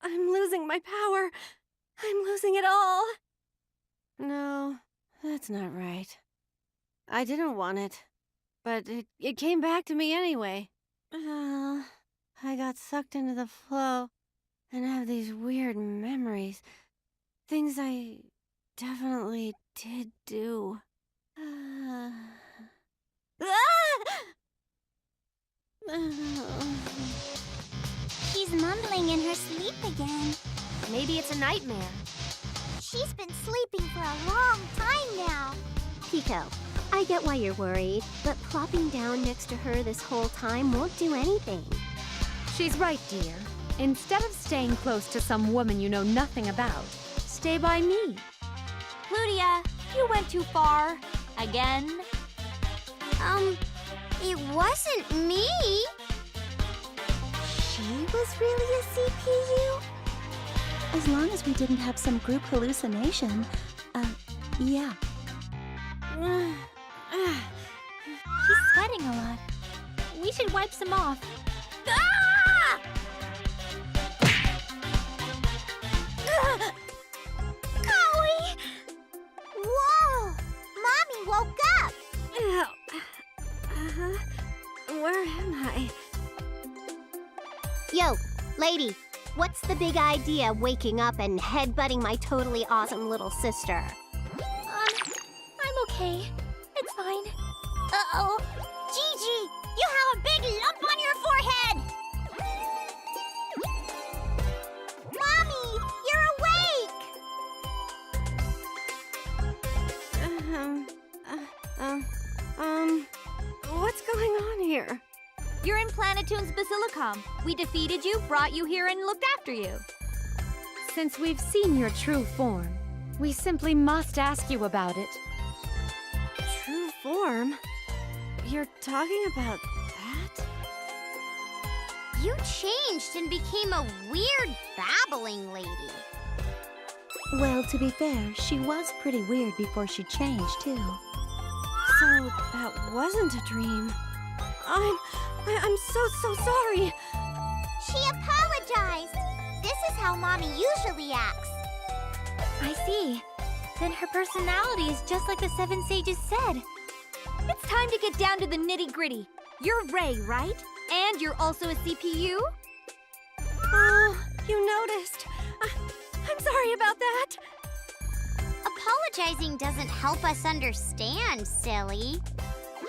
I'm losing my power. I'm losing it all. No, that's not right. I didn't want it, but it came back to me anyway. I got sucked into the flow and have these weird memories. Things I definitely did do. She's mumbling in her sleep again. Maybe it's a nightmare. She's been sleeping for a long time now. Pico, I get why you're worried, but plopping down next to her this whole time won't do anything. She's right, dear. Instead of staying close to some woman you know nothing about, stay by me. Ludia, you went too far. Again. It wasn't me. She was really a CPU? As long as we didn't have some group hallucination, yeah. She's sweating a lot. We should wipe some off. Ah! Chloe! Whoa! Mommy woke up! Where am I? Yo, lady, what's the big idea waking up and headbutting my totally awesome little sister? I'm okay. It's fine. Uh-oh. Gigi, you have a big lump on your forehead! Mommy, you're awake! What's going on here? You're in Planetoon's Basilicom. We defeated you, brought you here, and looked after you. Since we've seen your true form, we simply must ask you about it. True form? You're talking about that? You changed and became a weird, babbling lady. Well, to be fair, she was pretty weird before she changed, too. So that wasn't a dream. I'm so sorry. She apologized. This is how Mommy usually acts. I see. Then her personality is just like the Seven Sages said. It's time to get down to the nitty-gritty. You're Ray, right? And you're also a CPU? Oh, you noticed. I'm sorry about that. Apologizing doesn't help us understand, silly.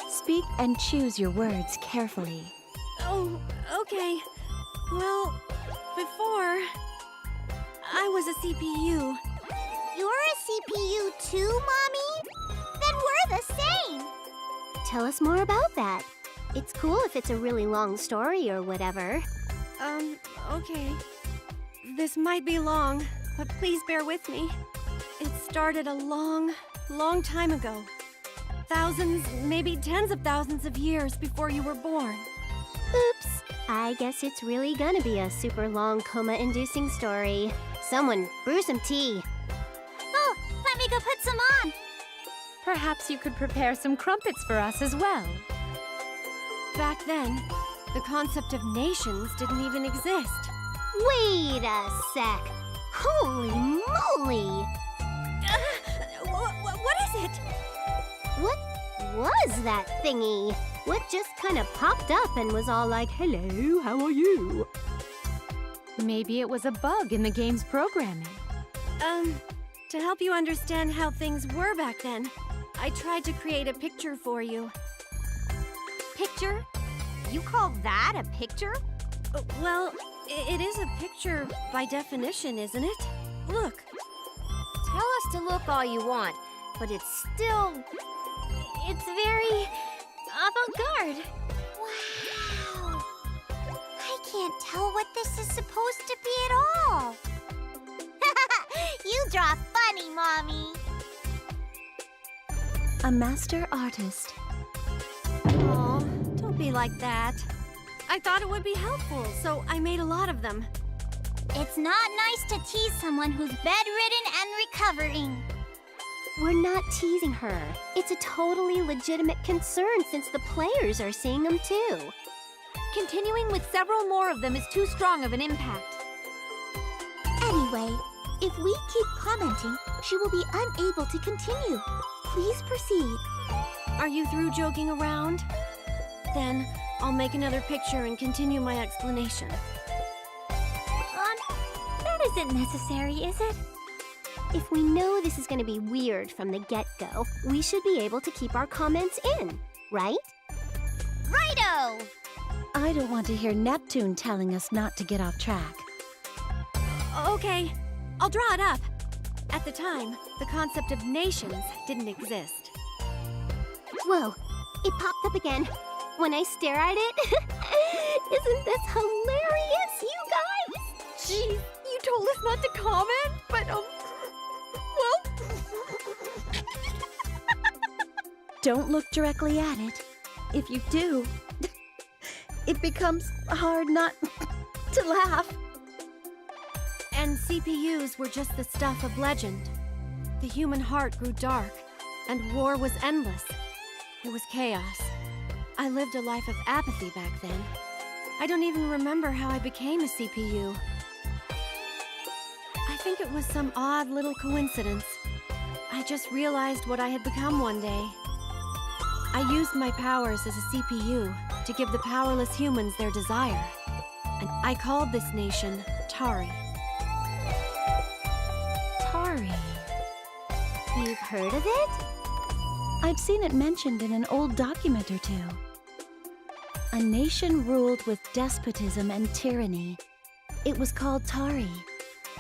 Speak and choose your words carefully. Oh, okay. Well, before, I was a CPU. You're a CPU too, Mommy? Then we're the same. Tell us more about that. It's cool if it's a really long story or whatever. Okay. This might be long, but please bear with me. It started a long, long time ago. Thousands, maybe tens of thousands of years before you were born. Oops. I guess it's really gonna be a super long coma-inducing story. Someone brew some tea. Oh, let me go put some on. Perhaps you could prepare some crumpets for us as well. Back then, the concept of nations didn't even exist. Wait a sec. Holy moly! What is it? What was that thingy? What just kind of popped up and was all like, hello, how are you? Maybe it was a bug in the game's programming. To help you understand how things were back then, I tried to create a picture for you. Picture? You call that a picture? Well, it is a picture by definition, isn't it? Look. Tell us to look all you want, but it's still... It's very... avant-garde. Wow. I can't tell what this is supposed to be at all. You draw funny, Mommy. A master artist. Aw, don't be like that. I thought it would be helpful, so I made a lot of them. It's not nice to tease someone who's bedridden and recovering. We're not teasing her. It's a totally legitimate concern since the players are seeing them too. Continuing with several more of them is too strong of an impact. Anyway, if we keep commenting, she will be unable to continue. Please proceed. Are you through joking around? Then I'll make another picture and continue my explanation. That isn't necessary, is it? If we know this is going to be weird from the get-go, we should be able to keep our comments in, right? Righto! I don't want to hear Neptune telling us not to get off track. Okay, I'll draw it up. At the time, the concept of nations didn't exist. Whoa, it popped up again. When I stare at it, isn't this hilarious, you guys? Jeez, you told us not to comment, but, well... Don't look directly at it. If you do, it becomes hard not to laugh. And CPUs were just the stuff of legend. The human heart grew dark, and war was endless. It was chaos. I lived a life of apathy back then. I don't even remember how I became a CPU. I think it was some odd little coincidence. I just realized what I had become one day. I used my powers as a CPU to give the powerless humans their desire. And I called this nation Tari. Tari. You've heard of it? I've seen it mentioned in an old document or two. A nation ruled with despotism and tyranny. It was called Tari.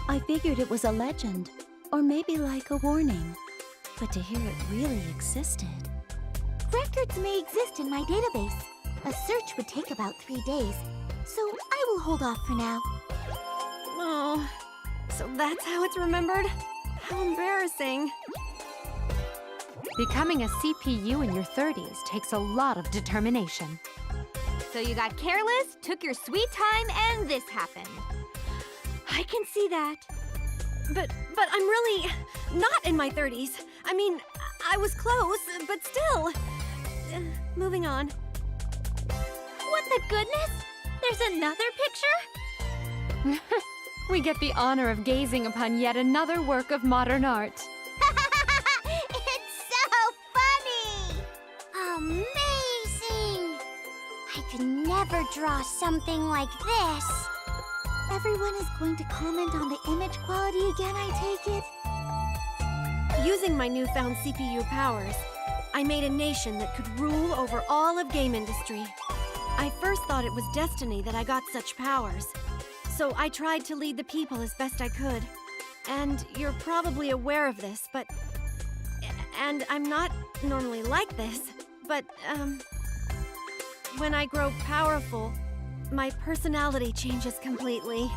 I figured it was a legend, or maybe like a warning. But to hear it really existed. Records may exist in my database. A search would take about 3 days, so I will hold off for now. Oh, so that's how it's remembered? How embarrassing. Becoming a CPU in your 30s takes a lot of determination. So you got careless, took your sweet time, and this happened. I can see that. But I'm really not in my 30s. I mean, I was close, but still. Moving on. What the goodness? There's another picture? We get the honor of gazing upon yet another work of modern art. It's so funny! Amazing! I could never draw something like this. Everyone is going to comment on the image quality again, I take it? Using my newfound CPU powers, I made a nation that could rule over all of game industry. I first thought it was destiny that I got such powers. So I tried to lead the people as best I could. And you're probably aware of this, but... And I'm not normally like this, but, when I grow powerful, my personality changes completely.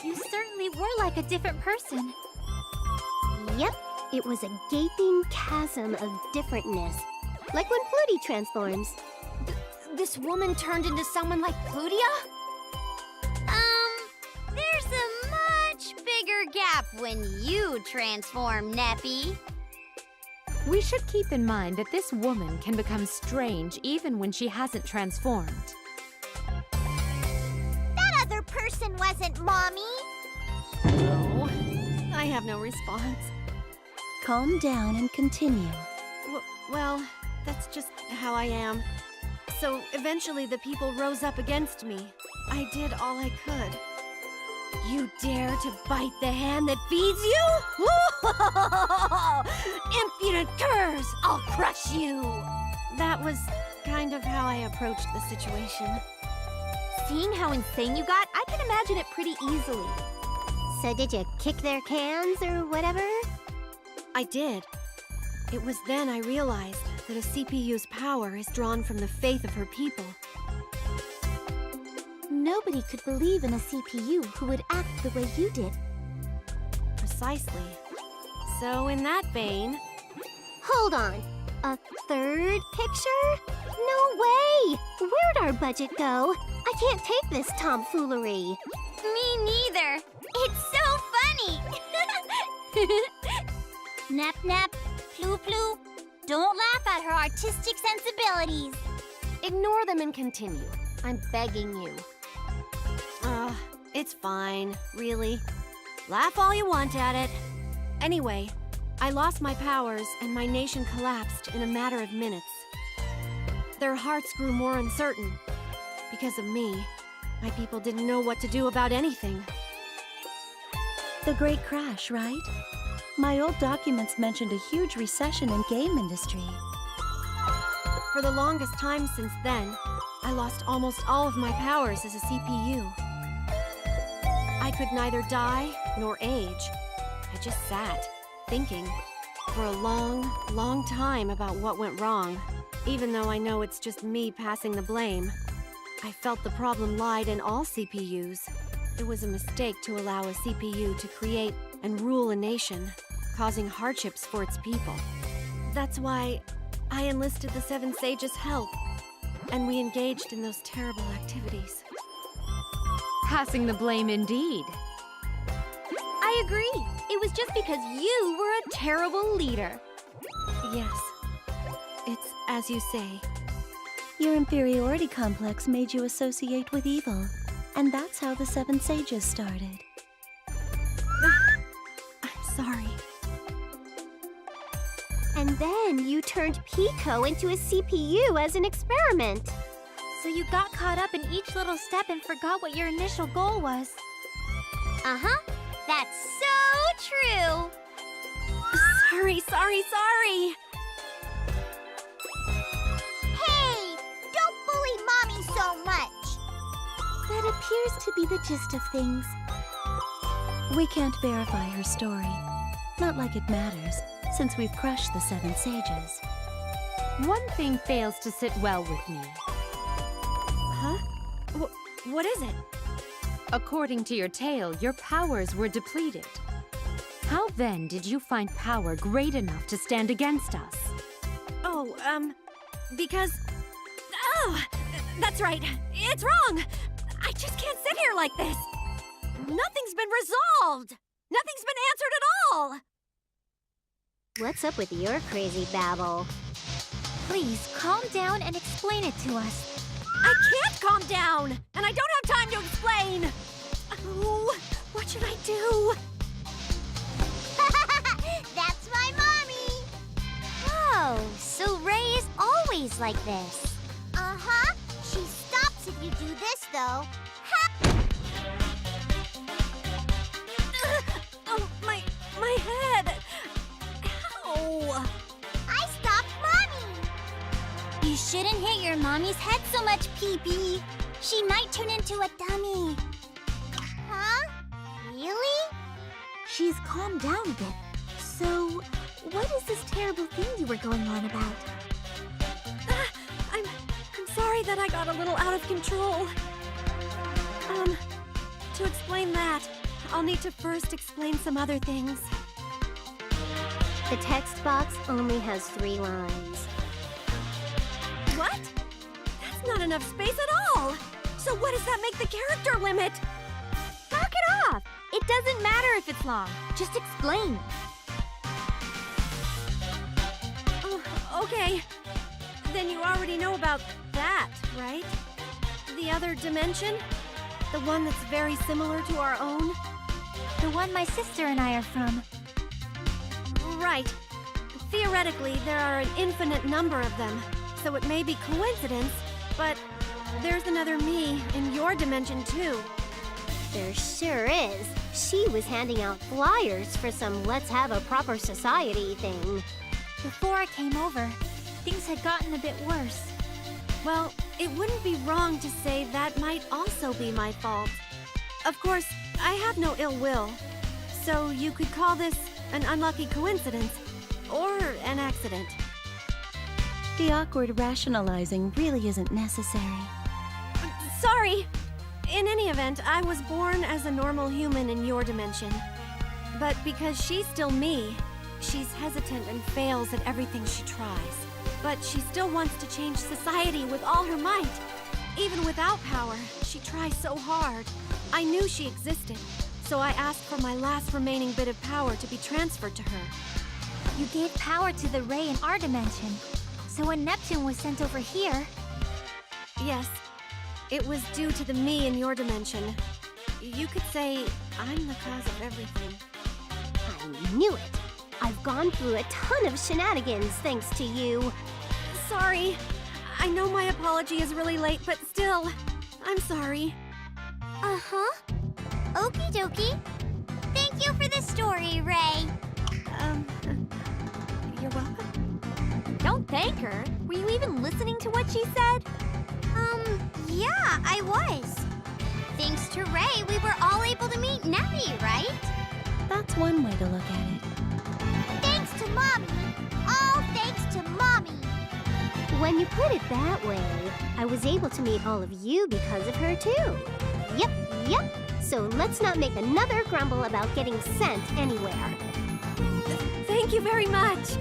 You certainly were like a different person. Yep, it was a gaping chasm of differentness. Like when Pluty transforms. This woman turned into someone like Plutia? There's a much bigger gap when you transform, Neppy. We should keep in mind that this woman can become strange even when she hasn't transformed. That other person wasn't Mommy. No, I have no response. Calm down and continue. Well, that's just how I am. So eventually the people rose up against me. I did all I could. You dare to bite the hand that feeds you? Impudent curs! I'll crush you! That was kind of how I approached the situation. Seeing how insane you got, I can imagine it pretty easily. So did you kick their cans or whatever? I did. It was then I realized that a CPU's power is drawn from the faith of her people. Nobody could believe in a CPU who would act the way you did. Precisely. So in that vein... Hold on. A third picture? No way! Where'd our budget go? I can't take this tomfoolery. Me neither. It's so funny. Nap nap, plu plu. Don't laugh at her artistic sensibilities. Ignore them and continue. I'm begging you. It's fine, really. Laugh all you want at it. Anyway, I lost my powers and my nation collapsed in a matter of minutes. Their hearts grew more uncertain. Because of me, my people didn't know what to do about anything. The Great Crash, right? My old documents mentioned a huge recession in game industry. For the longest time since then, I lost almost all of my powers as a CPU. I could neither die nor age. I just sat, thinking, for a long, long time about what went wrong. Even though I know it's just me passing the blame, I felt the problem lied in all CPUs. It was a mistake to allow a CPU to create and rule a nation, causing hardships for its people. That's why I enlisted the Seven Sages' help, and we engaged in those terrible activities. Passing the blame indeed. I agree. It was just because you were a terrible leader. Yes, it's as you say. Your inferiority complex made you associate with evil, and that's how the Seven Sages started. I'm sorry. And then you turned Pico into a CPU as an experiment. So you got caught up in each little step and forgot what your initial goal was. Uh-huh. That's so true. Sorry. Hey, don't bully Mommy so much. That appears to be the gist of things. We can't verify her story. Not like it matters, since we've crushed the Seven Sages. One thing fails to sit well with me. Huh? What is it? According to your tale, your powers were depleted. How then did you find power great enough to stand against us? Oh, because... Oh, that's right. It's wrong. I just can't sit here like this. Nothing's been resolved. Nothing's been answered at all. What's up with your crazy babble? Please, calm down and explain it to us. I can't calm down, and I don't have time to explain. Oh, what should I do? That's my Mommy. Oh, so Ray is always like this. Uh-huh. She stops if you do this, though. Oh, my head. Ow. I stopped Mommy. You shouldn't hit your mommy's head so much, Pee-Pee. She might turn into a dummy. Huh? Really? She's calmed down a bit. So, what is this terrible thing you were going on about? I'm sorry that I got a little out of control. To explain that, I'll need to first explain some other things. The text box only has 3 lines. What? That's not enough space at all! So what does that make the character limit? Knock it off! It doesn't matter if it's long. Just explain. Oh, okay. Then you already know about that, right? The other dimension? The one that's very similar to our own? The one my sister and I are from. Right. Theoretically, there are an infinite number of them, so it may be coincidence, but there's another me in your dimension too. There sure is. She was handing out flyers for some Let's Have a Proper Society thing. Before I came over, things had gotten a bit worse. Well, it wouldn't be wrong to say that might also be my fault. Of course, I have no ill will, so you could call this an unlucky coincidence or an accident. The awkward rationalizing really isn't necessary. Sorry! In any event, I was born as a normal human in your dimension. But because she's still me, she's hesitant and fails at everything she tries. But she still wants to change society with all her might. Even without power, she tries so hard. I knew she existed, so I asked for my last remaining bit of power to be transferred to her. You gave power to the Ray in our dimension. So when Neptune was sent over here... Yes, it was due to the me in your dimension. You could say I'm the cause of everything. I knew it. I've gone through a ton of shenanigans thanks to you. Sorry. I know my apology is really late, but still, I'm sorry. Uh-huh. Okie dokie. Thank you for the story, Ray. You're welcome. Don't thank her. Were you even listening to what she said? Yeah, I was. Thanks to Ray, we were all able to meet Nebby, right? That's one way to look at it. Thanks to Mommy. All thanks to Mommy. When you put it that way, I was able to meet all of you because of her too. Yep. So let's not make another grumble about getting sent anywhere. Thank you very much.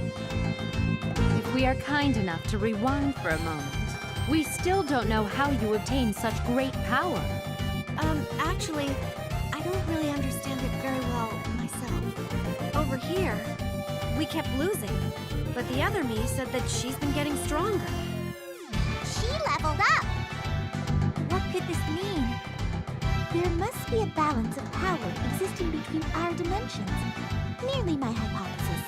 If we are kind enough to rewind for a moment, we still don't know how you obtained such great power. Actually, I don't really understand it very well myself. Over here, we kept losing, but the other me said that she's been getting stronger. She leveled up. What could this mean? There must be a balance of power existing between our dimensions. Merely my hypothesis.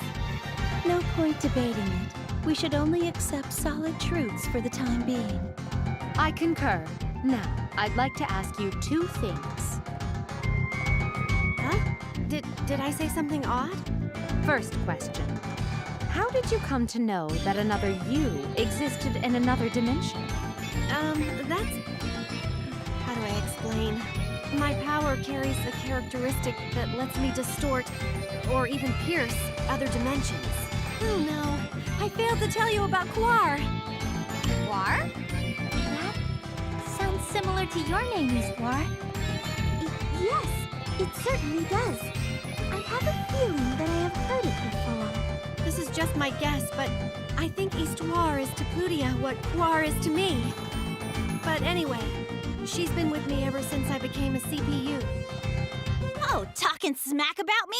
No point debating it. We should only accept solid truths for the time being. I concur. Now, I'd like to ask you two things. Huh? Did I say something odd? First question. How did you come to know that another you existed in another dimension? That's... How do I explain? My power carries a characteristic that lets me distort or even pierce other dimensions. Oh no, I failed to tell you about Quar. Quar? That sounds similar to your name, Miss Quar. Yes, it certainly does. I have a feeling that I have heard it before. This is just my guess, but I think Histoire is to Plutia what Quar is to me. But anyway, she's been with me ever since I became a CPU. Oh, talking smack about me?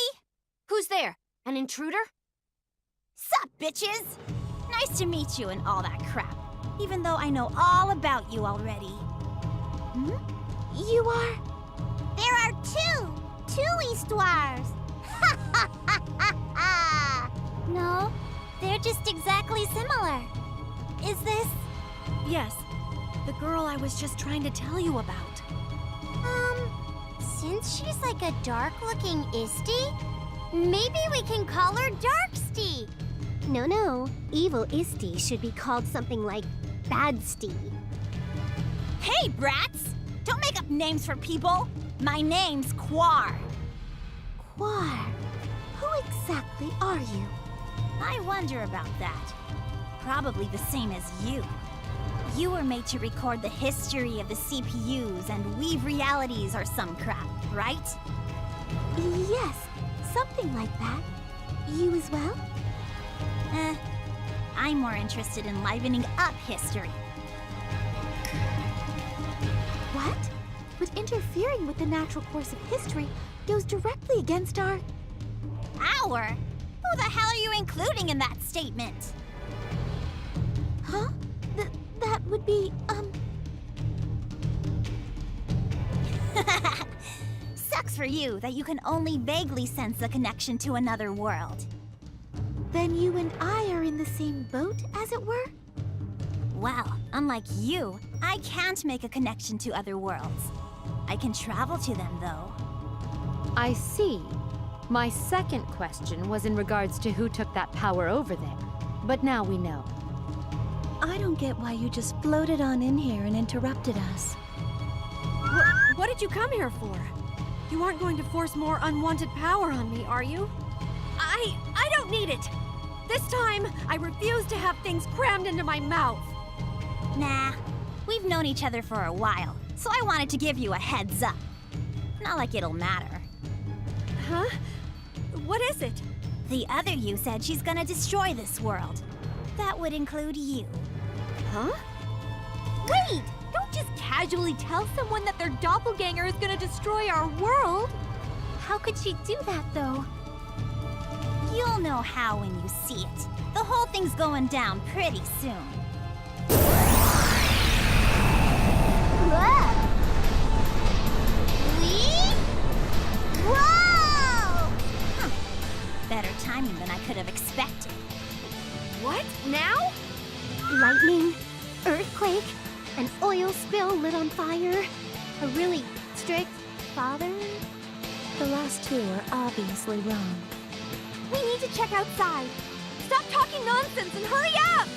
Who's there? An intruder? Sup, bitches? Nice to meet you and all that crap, even though I know all about you already. You are? There are two histoires. Ha ha ha ha ha! No, they're just exactly similar. Is this? Yes, the girl I was just trying to tell you about. Since she's like a dark-looking Isty, maybe we can call her Darksty. No. Evil Isty should be called something like Badsty. Hey, brats! Don't make up names for people. My name's Quar. Quar, who exactly are you? I wonder about that. Probably the same as you. You were made to record the history of the CPUs and weave realities or some crap, right? Yes, something like that. You as well? I'm more interested in livening up history. What? But interfering with the natural course of history goes directly against our... Our? Who the hell are you including in that statement? Huh? That would be, Sucks for you that you can only vaguely sense a connection to another world. Then you and I are in the same boat, as it were? Well, unlike you, I can't make a connection to other worlds. I can travel to them, though. I see. My second question was in regards to who took that power over there. But now we know. I don't get why you just floated on in here and interrupted us. What did you come here for? You aren't going to force more unwanted power on me, are you? I don't need it! This time, I refuse to have things crammed into my mouth. Nah, we've known each other for a while, so I wanted to give you a heads up. Not like it'll matter. Huh? What is it? The other you said she's gonna destroy this world. That would include you. Huh? Wait! Don't just casually tell someone that their doppelganger is gonna destroy our world! How could she do that, though? You'll know how when you see it. The whole thing's going down pretty soon. Wee! timing than I could have expected. What? Now? Lightning, earthquake, an oil spill lit on fire, a really strict father. The last two are obviously wrong. We need to check outside. Stop talking nonsense and hurry up!